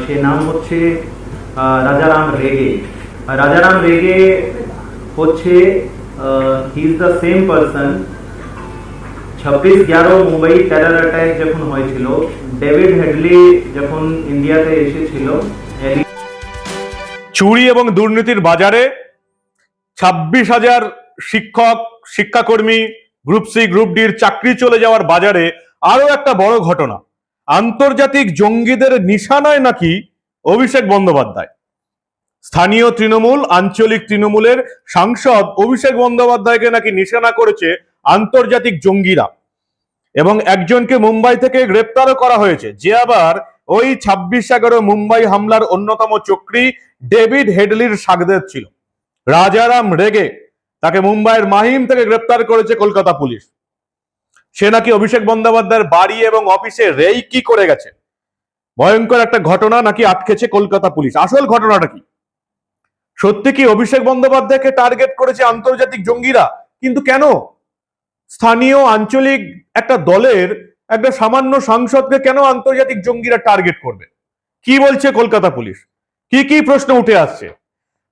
সে নাম হচ্ছে রাজারাম রেগে। রাজারাম রেগে হচ্ছে he is the same person 26/11 Mumbai terror attack যখন হয়েছিল, ডেভিড হেডলি যখন ইন্ডিয়াতে এসেছিল। চুরি এবং দুর্নীতির বাজারে 26,000 শিক্ষক শিক্ষাকর্মী গ্রুপ সি গ্রুপ ডির চাকরি চলে যাওয়ার বাজারে আরো একটা বড় ঘটনা, আন্তর্জাতিক জঙ্গিদের নিশানায় নাকি অভিষেক বন্দ্যোপাধ্যায়। স্থানীয় তৃণমূল, আঞ্চলিক তৃণমূলের সাংসদ অভিষেক বন্দ্যোপাধ্যায়কে নাকি নিশানা করেছে আন্তর্জাতিক জঙ্গিরা, এবং একজনকে মুম্বাই থেকে গ্রেপ্তারও করা হয়েছে, যে আবার ওই 26/11 মুম্বাই হামলার অন্যতম চক্রী ডেভিড হেডলির সাগরেদ ছিল। রাজারাম রেগে, তাকে মুম্বাইয়ের মাহিম থেকে গ্রেপ্তার করেছে কলকাতা পুলিশ। সে নাকি অভিষেক বন্দ্যোপাধ্যায়ের বাড়ি এবং অফিসে রেইকি করে গেছে। ভয়ঙ্কর একটা ঘটনা নাকি আটকেছে কলকাতা পুলিশ। আসল ঘটনাটা কি? সত্যি কি অভিষেক বন্দ্যোপাধ্যায়কে টার্গেট করেছে আন্তর্জাতিক জঙ্গিরা? কিন্তু কেন? স্থানীয় আঞ্চলিক একটা দলের একটা সামান্য সাংসদকে কেন আন্তর্জাতিক জঙ্গিরা টার্গেট করবে? কি বলছে কলকাতা পুলিশ? কি কি প্রশ্ন উঠে আসছে?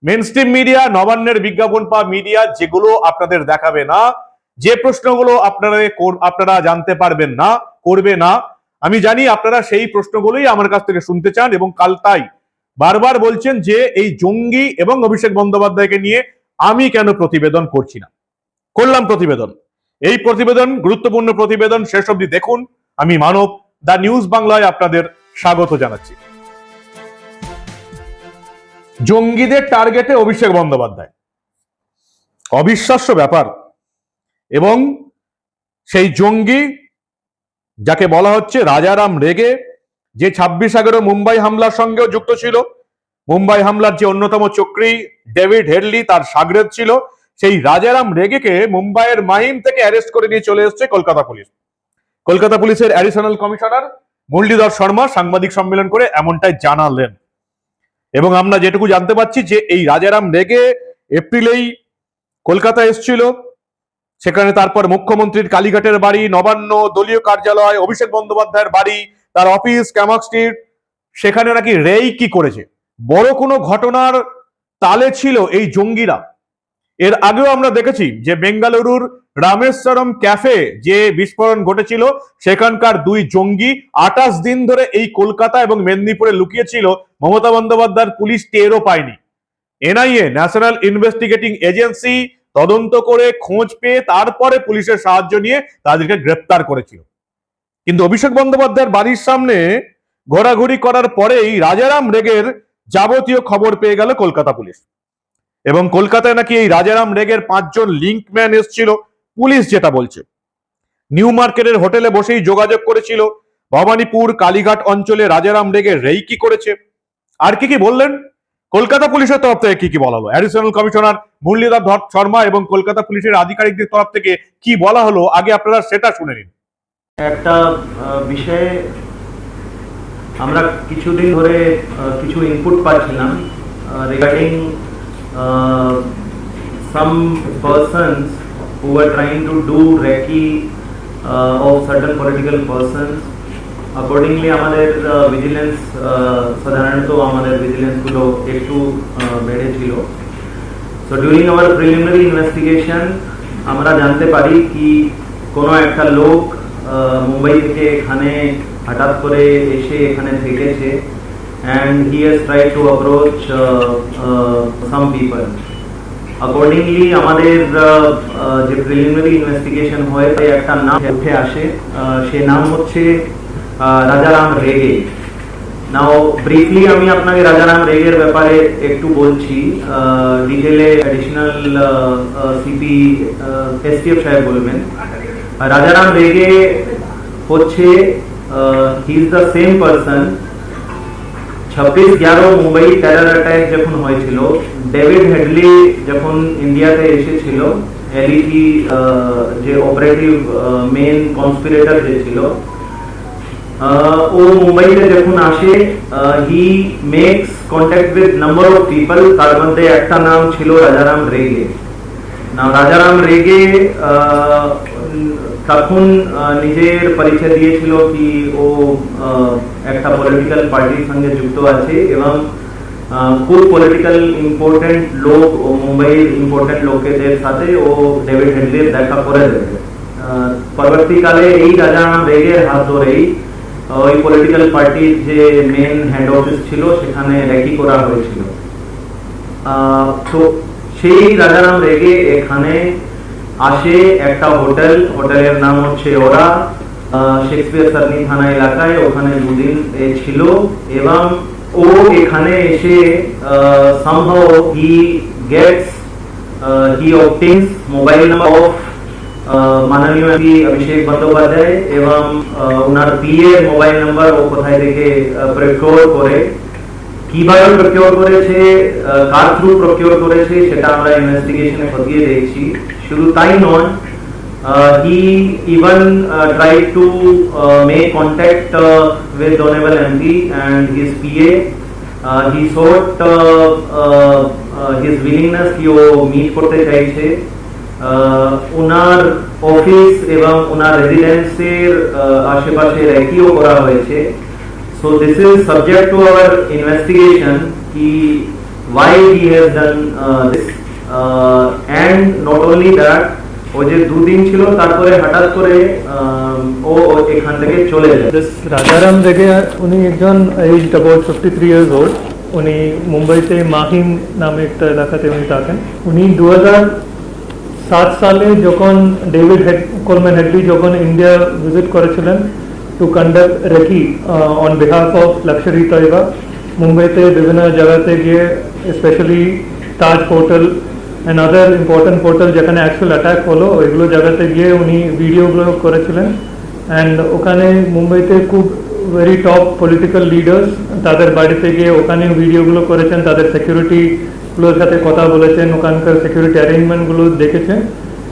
মেনস্ট্রিম মিডিয়া, নবান্নের বিজ্ঞাপন পাওয়া মিডিয়া যেগুলো আপনাদের দেখাবে না, যে প্রশ্নগুলো আপনারা জানতে পারবেন না, করবে না, আমি জানি আপনারা সেই প্রশ্নগুলোই আমার কাছ থেকে শুনতে চান, এবং কাল তাই বারবার বলছেন যে এই জঙ্গি এবং অভিষেক বন্দ্যোপাধ্যায়কে নিয়ে আমি কেন প্রতিবেদন করছি না। করলাম প্রতিবেদন। এই প্রতিবেদন গুরুত্বপূর্ণ প্রতিবেদন, শেষ অবধি দেখুন। আমি মানব, দা নিউজ বাংলায় আপনাদের স্বাগত জানাচ্ছি। জঙ্গিদের টার্গেটে অভিষেক বন্দ্যোপাধ্যায়, অবিশ্বাস্য ব্যাপার। এবং সেই জঙ্গি যাকে বলা হচ্ছে রাজারাম রেগে, যে 26/11 মুম্বাই হামলার সঙ্গেও যুক্ত ছিল, মুম্বাই হামলার যে অন্যতম চক্রী ডেভিড হেডলি তার সাগরেদ ছিল, সেই রাজারাম রেগেকে মুম্বাইয়ের মাহিম থেকে অ্যারেস্ট করে নিয়ে চলে এসেছে কলকাতা পুলিশ। কলকাতা পুলিশের অ্যাডিশনাল কমিশনার মুরলীধর শর্মা সাংবাদিক সম্মেলন করে এমনটাই জানালেন। এবং আমরা যেটুকু জানতে পারছি যে এই রাজারাম রেগে এপ্রিলেই কলকাতা এসেছিল, সেখানে তারপর মুখ্যমন্ত্রীর কালীঘাটের বাড়ি, নবান্ন, দলীয় কার্যালয়, অভিষেক বন্দ্যোপাধ্যায়ের বাড়ি, তার অফিস ক্যামাক স্ট্রিট, সেখানে নাকি রেইকি করেছে। বড় কোনো ঘটনার তালে ছিল এই জঙ্গিরা। এর আগেও আমরা দেখেছি যে বেঙ্গালুরুর রামেশ্বরম ক্যাফে যে বিস্ফোরণ ঘটেছিল, সেখানকার দুই জঙ্গি 28 দিন ধরে এই কলকাতা এবং মেদিনীপুরে লুকিয়েছিল। মমতা বন্দ্যোপাধ্যায়ের পুলিশ টেরও পায়নি। এনআইএ, ন্যাশনাল ইনভেস্টিগেটিং এজেন্সি, তদন্ত করে খোঁজ পেয়ে তারপরে পুলিশের সাহায্য নিয়ে তাদেরকে গ্রেপ্তার করেছিল। কিন্তু অভিষেক বন্দ্যোপাধ্যায়ের বাড়ির সামনে ঘোরাঘুরি করার পরেই রাজারাম রেগের যাবতীয় খবর পেয়ে গেল কলকাতা পুলিশ। এবং কলকাতায় নাকি এই রাজারাম রেগের 5 জন লিঙ্কম্যান এসেছিল। পুলিশ যেটা বলছে, নিউ মার্কেটের হোটেলে বসেই যোগাযোগ করেছিল, ভবানীপুর কালীঘাট অঞ্চলে রাজারাম রেগে রেইকি করেছে। আর কি কি বললেন কলকাতা পুলিশের তরফ থেকে? কি কি বলা হলো? অ্যাডিশনাল কমিশনার মুরলীধর শর্মা এবং কলকাতা পুলিশের আধিকারিকদের তরফ থেকে কি বলা হলো, আগে আপনারা সেটা শুনে নিন। একটা বিষয়ে আমরা কিছুদিন ধরে কিছু ইনপুট পাচ্ছিলাম regarding some persons who were trying to do recce of certain political persons. Accordingly আমাদের ভিজিলেন্স, সাধারণত আমাদের ভিজিলেন্স গুলো একটু বেড়ে ছিল। So during our preliminary investigation আমরা জানতে পারি কি কোনো একটা লোক মুম্বাই থেকে এখানে হঠাৎ করে এসে এখানে থেকেছে, and he has tried to approach some people. Accordingly আমাদের যে প্রিলিমিনারি ইনভেস্টিগেশন হয় তাই একটা নাম উঠে আসে, সে নাম হচ্ছে রাজারাম রেগে। নাও ব্রিফলি আমি আপনাকে রাজারাম রেগের ব্যাপারে একটু বলছি, ডিটেলে অ্যাডিশনাল সিপি এসটিএফ সাহেব বলবেন। রাজারাম রেগে হচ্ছে he is the same person 26/11 Mumbai terror attack যখন হয়েছিল, ডেভিড হেডলি যখন ইন্ডিয়াতে এসেছিল, এলইটি যে অপারেটিভ মেন কনস্পিরেটর যে ছিল, ও মুম্বাইতে যখন আসে, he makes contact with number of people, তার মধ্যে একটা নাম ছিল রাজারাম রেগে। না রাজারাম রেগে তখন নিজের পরিচয় দিয়েছিল কি ও একটা পলিটিক্যাল পার্টির সঙ্গে যুক্ত আছে এবং খুব পলিটিক্যাল ইম্পর্টেন্ট লোক ও মুম্বাইয়ের ইম্পর্টেন্ট লোকেদের সাথে ও ডেভিড হেডলির দেখা করে দেবে। পরবর্তীকালে এই রাজারাম রেগের হাত ধরেই ওই পলিটিক্যাল পার্টির যে মেন হেড অফিস ছিল সেখানে রেকি করা হয়েছিল। তো সেই রাজারাম রেগে এখানে আসে একটা হোটেলের নাম হচ্ছে ওরা, শেক্সপিয়ার সারনি থানা এলাকায়, ওখানে দুদিন ছিল এবং ও এখানে এসে somehow he obtains mobile number of মাননীয় এমপি অভিষেক বন্দ্যোপাধ্যায় এবং ওনার পিএ মোবাইল নাম্বার ও কোথায় থেকে প্রকিউর করে, কিভাবে প্রকিউর করেছে, কার থ্রু প্রকিউর করেছে সেটা আমরা ইনভেস্টিগেশনে খতিয়ে দেখছি। শুধু তাই নয়, he even tried to make contact with honorable MP and his PA. He showed his willingness কি ও মিট করতে চাইছে। ওনার অফিস এবং ওনার রেজিডেন্সের আশেপাশে রেকিও করা হয়েছে। So this is subject to our investigation ki why he has done this and not only that ও যে দুদিন ছিল তারপরে হঠাৎ করে ও এখান থেকে চলে যায়। This Rajaram Rege উনি একজন aged about 53 years old। উনি মুম্বাইতে মাহিম নামে একটা এলাকাতে উনি থাকেন। উনি 2007 সালে যখন ডেভিড কোলম্যান হেডলি যখন ইন্ডিয়া ভিজিট করেছিলেন to conduct recce on behalf of luxury তৈবা, মুম্বাইতে বিভিন্ন জায়গাতে গিয়ে specially Taj hotel and other important hotel যেখানে অ্যাকচুয়াল অ্যাটাক হলো ওইগুলো জায়গাতে গিয়ে উনি ভিডিওগুলো করেছিলেন। অ্যান্ড ওখানে মুম্বাইতে খুব ভেরি টপ পলিটিক্যাল লিডার্স তাদের বাড়িতে গিয়ে ওখানে ভিডিওগুলো করেছেন, তাদের সিকিউরিটিগুলোর সাথে কথা বলেছেন, ওখানকার সিকিউরিটি অ্যারেঞ্জমেন্টগুলো দেখেছেন।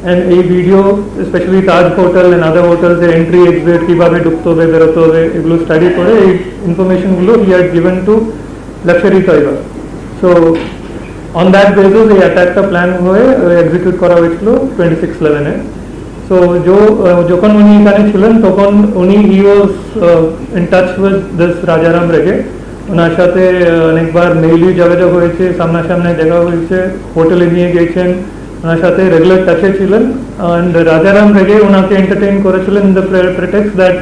অ্যান্ড এই video specially Taj hotel and other হোটেলসের এন্ট্রি এক্সিট কীভাবে ঢুকতে হবে বেরোতে হবে এগুলো স্টাডি করে এই ইনফরমেশনগুলো he had given to Lashkar Taiba. So on that basis এই অ্যাটাকটা প্ল্যান হয়ে এক্সিকিউট করা হয়েছিল 26/11-এ। সো যখন উনি এখানে ছিলেন তখন উনি he was in touch with this Rajaram Rege. ওনার সাথে অনেকবার মেইলি যোগাযোগ হয়েছে, সামনাসামনি দেখা হয়েছে, হোটেলে নিয়ে গিয়েছেন, ওনার সাথে রেগুলার টাচে ছিলেন। অ্যান্ড রাজারাম রেগে ওনাকে এন্টারটেইন করেছিলেন ইন দ্য প্রেটেক্সট দ্যাট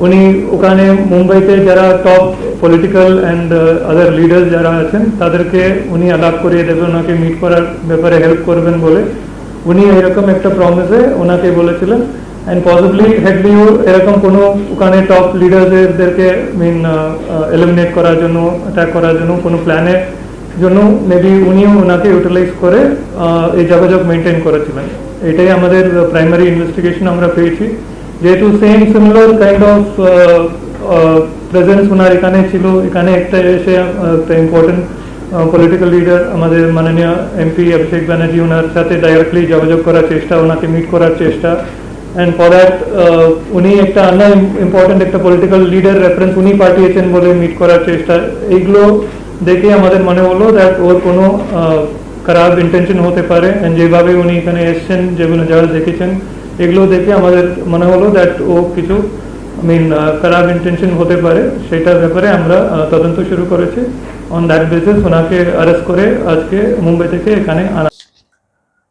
উনি ওখানে মুম্বাইতে যারা top political and other leaders যারা আছেন তাদেরকে উনি আলাপ করিয়ে দেবেন, ওনাকে মিট করার ব্যাপারে হেল্প করবেন বলে উনি এরকম একটা প্রমিসে ওনাকে বলেছিলেন। অ্যান্ড পসিবলি হেডলিও এরকম কোনো ওখানে টপ লিডার্সদেরকে এলিমিনেট করার জন্য, অ্যাটাক করার জন্য কোনো প্ল্যানের জন্য মেবি উনিও ওনাকে ইউটিলাইজ করে এই যোগাযোগ মেনটেন করেছিলেন। এটাই আমাদের প্রাইমারি ইনভেস্টিগেশন আমরা পেয়েছি। যেহেতু সিমিলার কাইন্ড অফ প্রেজেন্স ওনার এখানে ছিল, এখানে একটা এসে একটা ইম্পর্টেন্ট পলিটিক্যাল লিডার আমাদের মাননীয় এমপি অভিষেক ব্যানার্জি ওনার সাথে ডাইরেক্টলি যোগাযোগ করার চেষ্টা, ওনাকে মিট করার চেষ্টা। অ্যান্ড ফর দ্যাট উনি একটা অন্য ইম্পর্টেন্ট একটা পলিটিক্যাল লিডার রেফারেন্স উনি পাঠিয়েছেন বলে মিট করার চেষ্টা। এইগুলো দেখে আমাদের মনে হলো দ্যাট ওর কোনো খারাপ ইন্টেনশন হতে পারে। অ্যান্ড যেভাবে উনি এখানে এসছেন, যেগুলো যারা দেখেছেন এগুলো দেখে আমাদের মনে হলো দ্যাট ও কিছু খারাপ ইন্টেনশন হতে পারে। সেটার ব্যাপারে আমরা তদন্ত শুরু করেছি। অন দ্যাট বেসিস ওনাকে অ্যারেস্ট করে আজকে মুম্বাই থেকে এখানে আনা।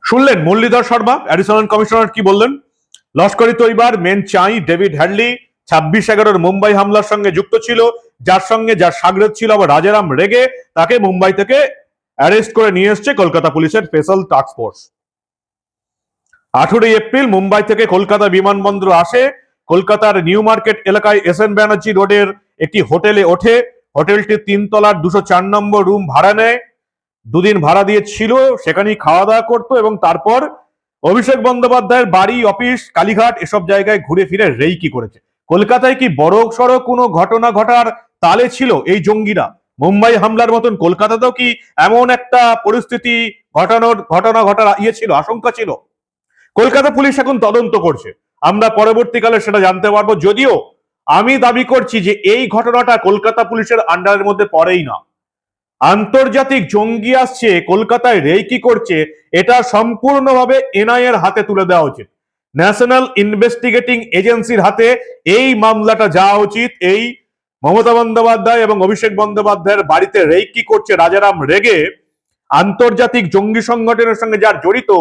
শুনলেন মুরলীধর শর্মা, অ্যাডিশনাল কমিশনার কি বললেন। লস্করি তৈবার মেন চাই ডেভিড হ্যাডলি 26/11 মুম্বাই হামলার সঙ্গে যুক্ত ছিল, যার সাগরেদ ছিল আবার রাজারাম রেগে, তাকে মুম্বাই থেকে অ্যারেস্ট করে নিয়ে এসছে কলকাতা পুলিশের special task force. 18 April Mumbai থেকে কলকাতা বিমানবন্দর আসে, কলকাতার নিউ মার্কেট এলাকায় SN ব্যানার্জি রোডের একটি হোটেলে ওঠে। হোটেলটি 3 তলার 204 নম্বর রুম ভাড়া নেয়, দুদিন ভাড়া দিয়ে ছিল, সেখানেই খাওয়া দাওয়া করতো এবং তারপর অভিষেক বন্দ্যোপাধ্যায়ের বাড়ি, অফিস, কালীঘাট এসব জায়গায় ঘুরে ফিরে রেইকি করেছে। কলকাতায় কি বড় সড়ো কোনো ঘটনা ঘটার তালে ছিল এই জঙ্গিরা? মুম্বাই হামলার মতন কলকাতাতেও কি এমন একটা পরিস্থিতি ঘটনা ঘটার ছিল, আশঙ্কা ছিল? কলকাতা পুলিশ এখন তদন্ত করছে, আমরা পরবর্তীকালে সেটা জানতে পারবো। যদিও আমি দাবি করছি যে এই ঘটনাটা কলকাতা পুলিশের আন্ডারের মধ্যে পড়েই না। আন্তর্জাতিক জঙ্গি আসছে কলকাতায় রেইকি করছে, এটা সম্পূর্ণভাবে NIA এর হাতে তুলে দেওয়া উচিত। ন্যাশনাল ইনভেস্টিগেটিং এজেন্সির হাতে এই মামলাটা যাওয়া উচিত। এই মমতা বন্দ্যোপাধ্যায় এবং অভিষেক বন্দ্যোপাধ্যায়ের বাড়িতে রেকি করছে রাজারাম রেগে, আন্তর্জাতিক জঙ্গি সংগঠনের সঙ্গে যার জড়িত,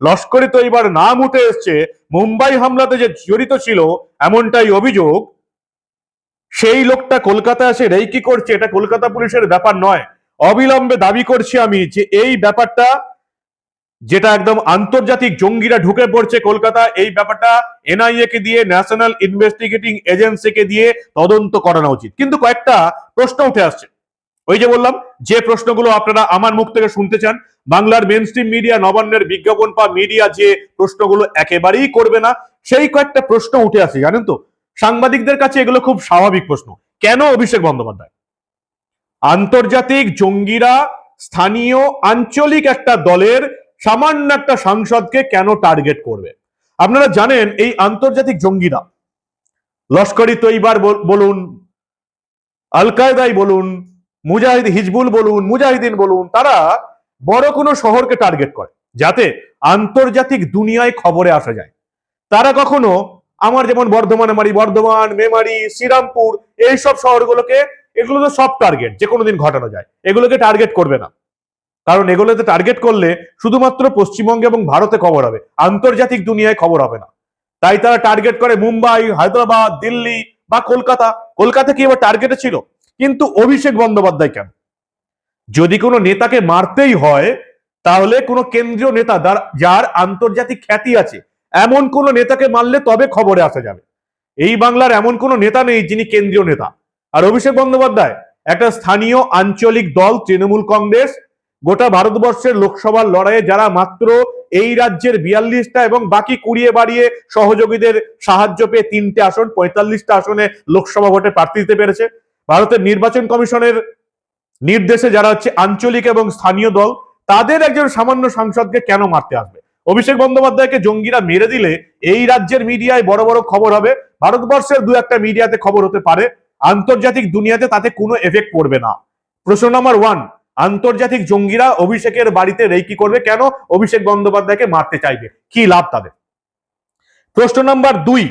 লস্করে তৈবার নাম উঠে এসছে, মুম্বাই হামলাতে যে জড়িত ছিল এমনটাই অভিযোগ, সেই লোকটা কলকাতায় এসে রেকি করছে। এটা কলকাতা পুলিশের ব্যাপার নয়। অবিলম্বে দাবি করছি আমি যে এই ব্যাপারটা, যেটা একদম আন্তর্জাতিক জঙ্গিরা ঢুকে পড়ছে কলকাতা, এই ব্যাপারটা এনআইএ কে দিয়ে, ন্যাশনাল ইনভেস্টিগেটিং এজেন্সিকে দিয়ে তদন্ত করানো উচিত। কিন্তু কয়েকটা প্রশ্ন উঠে আসছে, ওই যে বললাম যে প্রশ্নগুলো আপনারা আমার মুখ থেকে শুনতে চান। বাংলার মেন স্ট্রিম মিডিয়া, নবান্নের বিজ্ঞাপন পা মিডিয়া যে প্রশ্নগুলো একেবারেই করবে না, সেই কয়েকটা প্রশ্ন উঠে আসে। জানেন তো, সাংবাদিকদের কাছে এগুলো খুব স্বাভাবিক প্রশ্ন। কেন অভিষেক বন্দ্যোপাধ্যায়, আন্তর্জাতিক জঙ্গিরা স্থানীয় আঞ্চলিক একটা দলের সামান্য একটা সাংসদকে কেন টার্গেট করবে? আপনারা জানেন এই আন্তর্জাতিক জঙ্গিরা, লস্করি তৈবার বলুন, আল কায়দাই বলুন, মুজাহিদ হিজবুল বলুন, মুজাহিদিন বলুন, তারা বড় কোনো শহরকে টার্গেট করে যাতে আন্তর্জাতিক দুনিয়ায় খবরে আসা যায়। তারা কখনো আমার যেমন বর্ধমানে মারি, বর্ধমান, মেমারি, শ্রীরামপুর, এইসব শহরগুলোকে, এগুলো তো সব টার্গেট, যে কোনো দিন ঘটানো যায়, এগুলোকে টার্গেট করবে না। কারণ এগুলোতে টার্গেট করলে শুধুমাত্র পশ্চিমবঙ্গে এবং ভারতে খবর হবে, আন্তর্জাতিক দুনিয়ায় খবর হবে না। তাই তারা টার্গেট করে মুম্বাই, হায়দ্রাবাদ, দিল্লি বা কলকাতা। কলকাতা কি এবার টার্গেটে ছিল? কিন্তু অভিষেক বন্দ্যোপাধ্যায় কেন? যদি কোনো নেতাকে মারতেই হয় তাহলে কোনো কেন্দ্রীয় নেতা যার আন্তর্জাতিক খ্যাতি আছে, এমন কোন নেতাকে মারলে তবে খবরে আসা যাবে। এই বাংলার এমন কোন নেতা নেই যিনি কেন্দ্রীয় নেতা। আর অভিষেক বন্দ্যোপাধ্যায় একটা স্থানীয় আঞ্চলিক দল তৃণমূল কংগ্রেস, গোটা ভারতবর্ষের লোকসভার লড়াইয়ে যারা মাত্র এই রাজ্যের 42টা এবং বাকি 20 বাড়িয়ে সহযোগীদের সাহায্য পেয়ে 3টে আসন, 45টা আসনে লোকসভা ভোটে প্রার্থী দিতে পেরেছে। ভারতের নির্বাচন কমিশনের নির্দেশে যারা হচ্ছে আঞ্চলিক এবং স্থানীয় দল, তাদের একজন সামান্য সাংসদকে কেন মারতে আসবে? অভিষেক বন্দ্যোপাধ্যায়কে জঙ্গিরা মেরে দিলে এই রাজ্যের মিডিয়ায় বড় বড় খবর হবে, ভারতবর্ষের দু একটা মিডিয়াতে খবর হতে পারে, আন্তর্জাতিক দুনিয়াতে তাতে কোনো এফেক্ট পড়বে না। প্রশ্ন নাম্বার 1, আন্তর্জাতিক জঙ্গিরা অভিষেকের বাড়িতে রেকি করবে কেন? অভিষেক বন্দ্যোপাধ্যায়কে মারতে চাইবে, কি লাভ তাদের? প্রশ্ন নাম্বার 2,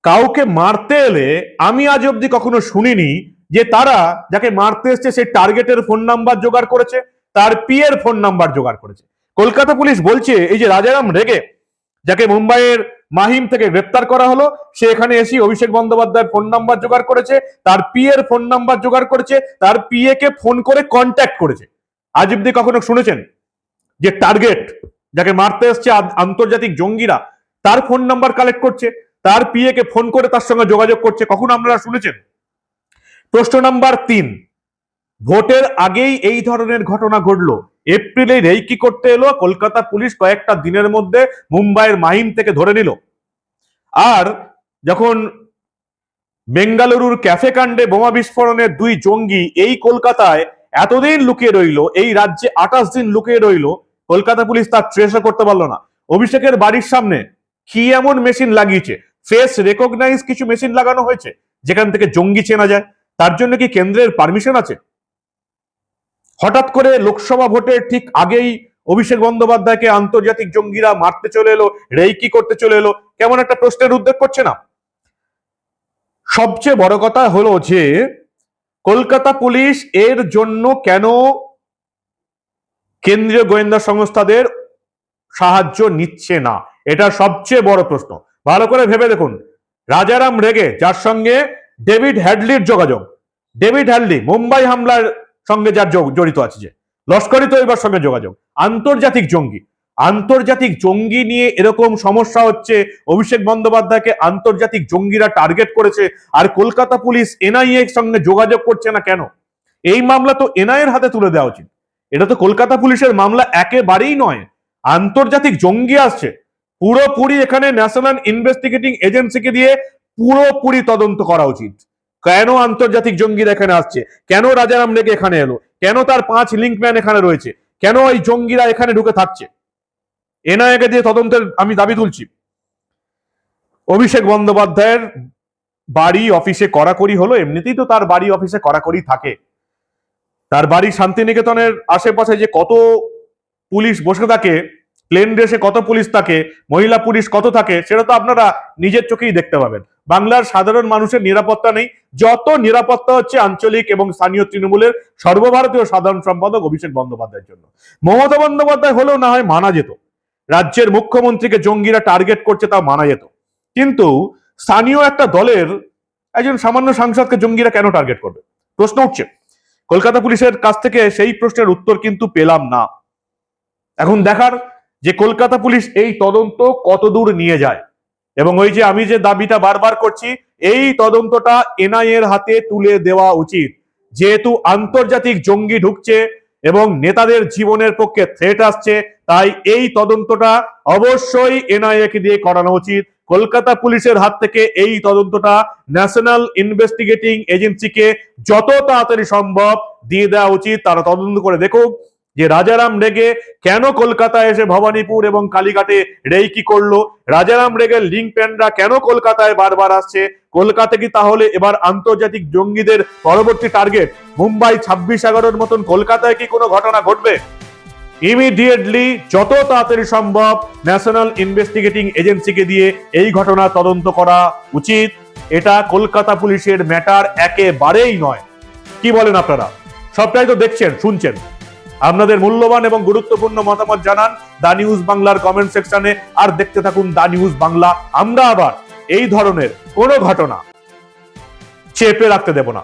কাউকে মারতে এলে আমি আজ অব্দি কখনো শুনিনি যে তারা যাকে মারতে এসছে সেই টার্গেটের ফোন নাম্বার জোগাড় করেছে, তার পিএর ফোন নাম্বার জোগাড় করেছে। কলকাতা পুলিশ বলছে এই যে রাজারাম রেগে, যাকে মুম্বাইয়ের মাহিম থেকে গ্রেপ্তার করা হলো, সে এখানে এসে অভিষেক বন্দ্যোপাধ্যায়ের ফোন নাম্বার জোগাড় করেছে, তার পিএর ফোন নাম্বার জোগাড় করেছে, তার পিএ কে ফোন করে কন্ট্যাক্ট করেছে। আজ অব্দি কখনো শুনেছেন যে টার্গেট, যাকে মারতে এসছে আন্তর্জাতিক জঙ্গিরা, তার ফোন নাম্বার কালেক্ট করছে, তার পিএ কে ফোন করে তার সঙ্গে যোগাযোগ করছে? কখনো আপনারা শুনেছেন? প্রশ্ন নাম্বার 3, ভোটের আগেই এই ধরনের ঘটনা ঘটলো, এপ্রিলে রেকি করতে এলো কলকাতা পুলিশ, কয়েকটা দিনের মধ্যে মুম্বাইয়ের মাহিম থেকে ধরে নিল। আর যখন বেঙ্গালুরুর ক্যাফে কাণ্ডে বোমা বিস্ফোরণের 2 জঙ্গি এই কলকাতায় এতদিন লুকিয়ে রইল, এই রাজ্যে 28 দিন লুকিয়ে রইল, কলকাতা পুলিশ তার ট্রেসও করতে পারলো না। অভিষেকের বাড়ির সামনে কি এমন মেশিন লাগিয়েছে? ফেস রেকগনাইজ কিছু মেশিন লাগানো হয়েছে যেখান থেকে জঙ্গি চেনা যায়। তার জন্য কি কেন্দ্রের পারমিশন আছে? হঠাৎ করে লোকসভা ভোটের ঠিক আগেই অভিষেক বন্দ্যোপাধ্যায়কে আন্তর্জাতিক জঙ্গিরা মারতে চলে এলো, রেকি করতে চলে এলো, কেমন একটা প্রশ্নের উদ্বেগ করছে না? সবচেয়ে বড় কথা হলো যে কলকাতা পুলিশ এর জন্য কেন কেন্দ্রীয় গোয়েন্দা সংস্থাদের সাহায্য নিচ্ছে না, এটা সবচেয়ে বড় প্রশ্ন। ভালো করে ভেবে দেখুন, রাজারাম রেগে, যার সঙ্গে ডেভিড হ্যাডলির যোগাযোগ, ডেভিড হ্যাডলি মুম্বাই হামলার সঙ্গে যার জড়িত আছে, যে লস্করি তৈবার সঙ্গে যোগাযোগ, আন্তর্জাতিক জঙ্গি। আন্তর্জাতিক জঙ্গি নিয়ে এরকম সমস্যা হচ্ছে, অভিষেক বন্দ্যোপাধ্যায়কে আন্তর্জাতিক জঙ্গিরা টার্গেট করেছে, আর কলকাতা পুলিশ এনআইএ এর সঙ্গে যোগাযোগ করছে না কেন? এই মামলা তো এনআইএ এর হাতে তুলে দেওয়া উচিত। এটা তো কলকাতা পুলিশের মামলা একেবারেই নয়। আন্তর্জাতিক জঙ্গি আসছে, পুরোপুরি এখানে ন্যাশনাল ইনভেস্টিগেটিং এজেন্সিকে দিয়ে পুরোপুরি তদন্ত করা উচিত। কেন আন্তর্জাতিক জঙ্গিরা এখানে আসছে? কেন রাজারাম রেগে এখানে এলো? কেন তার 5 লিঙ্কম্যান এখানে রয়েছে? কেন এই জঙ্গিরা এখানে ঢুকে থাকছে? এনআইএ কে দিয়ে তদন্তের আমি দাবি তুলছি। অভিষেক বন্দ্যোপাধ্যায়ের বাড়ি অফিসে কড়াকড়ি হলো, এমনিতেই তো তার বাড়ি অফিসে কড়াকড়ি থাকে। তার বাড়ি শান্তিনিকেতনের আশেপাশে যে কত পুলিশ বসে থাকে প্লেন ড্রেসে কত পুলিশ থাকে, মহিলা পুলিশ কত থাকে, সেটা তো আপনারা নিজের চোখেই দেখতে পাবেন। বাংলার সাধারণ মানুষের নিরাপত্তা নেই, যত নিরাপত্তা হচ্ছে আঞ্চলিক এবং স্থানীয় তৃণমূলের সর্বভারতীয় সাধারণ সম্পাদক অভিষেক বন্দ্যোপাধ্যায়ের জন্য। মমতা বন্দ্যোপাধ্যায় হলেও না হয় মানা যেত, রাজ্যের মুখ্যমন্ত্রীকে জঙ্গিরা টার্গেট করছে তা মানা যেত, কিন্তু স্থানীয় একটা দলের একজন সামান্য সাংসদকে জঙ্গিরা কেন টার্গেট করবে, প্রশ্ন উঠছে। কলকাতা পুলিশের কাছ থেকে সেই প্রশ্নের উত্তর কিন্তু পেলাম না। এখন দেখার যে কলকাতা পুলিশ এই তদন্ত কতদূর নিয়ে যায়, এবং ওই যে আমি যে দাবিটা বারবার করছি, এই তদন্তটা এনআইএ এর হাতে তুলে দেওয়া উচিত। যেহেতু আন্তর্জাতিক জঙ্গি ঢুকছে এবং নেতাদের জীবনের পক্ষে থ্রেট আসছে, তাই এই তদন্তটা অবশ্যই এনআইএ কে দিয়ে করানো উচিত। কলকাতা পুলিশের হাত থেকে এই তদন্তটা ন্যাশনাল ইনভেস্টিগেটিং এজেন্সিকে যত তাড়াতাড়ি সম্ভব দিয়ে দেওয়া উচিত। তারা তদন্ত করে দেখুক যে রাজারাম রেগে কেন কলকাতায় এসে ভবানীপুর এবং কালীঘাটে রেইকি করলো, রাজারাম রেগের লিঙ্ক প্যানরা কেন কলকাতায় বারবার আসছে, কলকাতা কি তাহলে এবার আন্তর্জাতিক জঙ্গিদের পরবর্তী টার্গেট? মুম্বাই 26/11 মতন কলকাতায় কি কোনো ঘটনা ঘটবে? ইমিডিয়েটলি যত তাড়াতাড়ি সম্ভব ন্যাশনাল ইনভেস্টিগেটিং এজেন্সিকে দিয়ে এই ঘটনা তদন্ত করা উচিত। এটা কলকাতা পুলিশের ম্যাটার একেবারেই নয়। কি বলেন আপনারা? সবটাই তো দেখছেন, শুনছেন। আপনাদের মূল্যবান এবং গুরুত্বপূর্ণ মতামত জানান দা নিউজ বাংলার কমেন্ট সেকশনে, আর দেখতে থাকুন দা নিউজ বাংলা। আমরা আবার এই ধরনের কোনো ঘটনা চেপে রাখতে দেব না।